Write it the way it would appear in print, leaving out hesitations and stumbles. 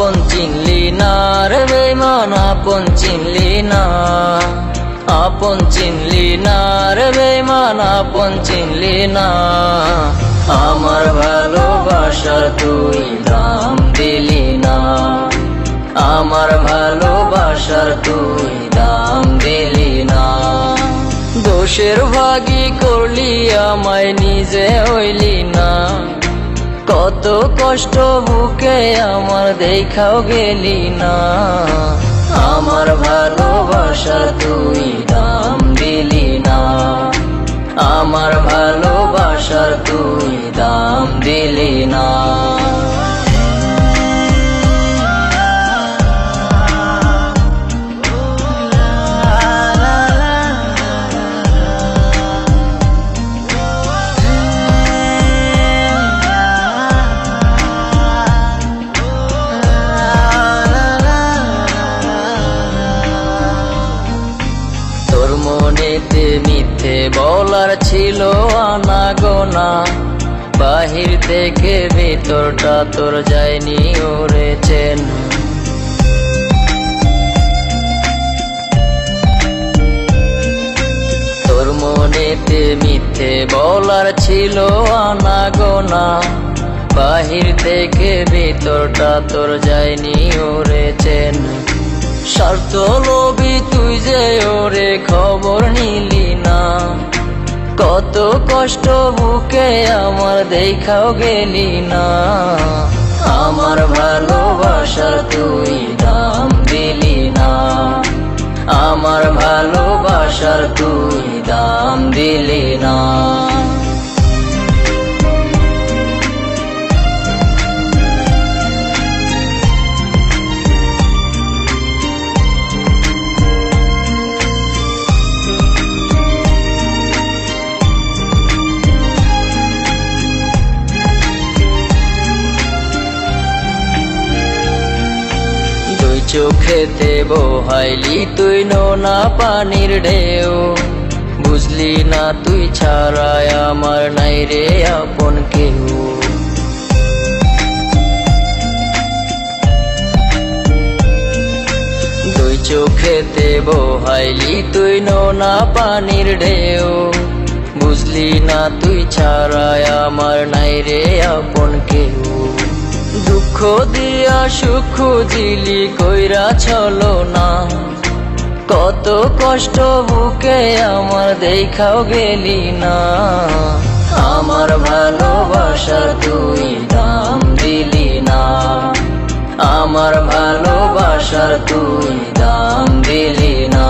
আপন চিনলি না রে বেঈমান আপন চিনলি না, আপন চিনলি না রে বেঈমান আপন চিনলি না। আমার ভালোবাসার তুই দাম দিলি না, আমার ভালোবাসার তুই দাম দিলি না। দোষের ভাগী করলি আমায় নিজে হইলি না, কত কষ্ট বুকে আমার দেখাও গেলি না। আমার ভালোবাসার তুই দাম দিলি না, আমার ভালোবাসার তুই দাম দিলি না। মনেতে মিথ্যে বলার ছিল আনাগোনা, বাহির থেকে ভিতরটা তোর যায়নি ওরে চেন। তোর মনেতে মিথ্যে বলার ছিল আনাগোনা, বাহির থেকে ভিতরটা তোর যায়নি ওরে চেন। স্বার্থ লোভী তুই যে ওরে খবর নিলি না, কত কষ্ট বুকে আমার দেখাও গেলি না। আমার ভালোবাসার তুই দাম দিলি না, আমার ভালোবাসার তুই দাম দিলি না। চোখেতে বহাইলি তুই নোনা পানির ঢেউ, বুঝলি না তুই ছাড়াই আমার নাই রে আপন কেউ। দুই চোখেতে বহাইলি তুই নোনা পানির ঢেউ, বুঝলি না তুই ছাড়াই আমার নাই রে আপন কেউ। দুঃখ দিয়া সুখ দিলি কইরা চলো না, কত কষ্ট বুকে আমার দেখাও গেলি না। আমার ভালোবাসার তুই দাম দিলি না, আমার ভালোবাসার তুই দাম দিলি না।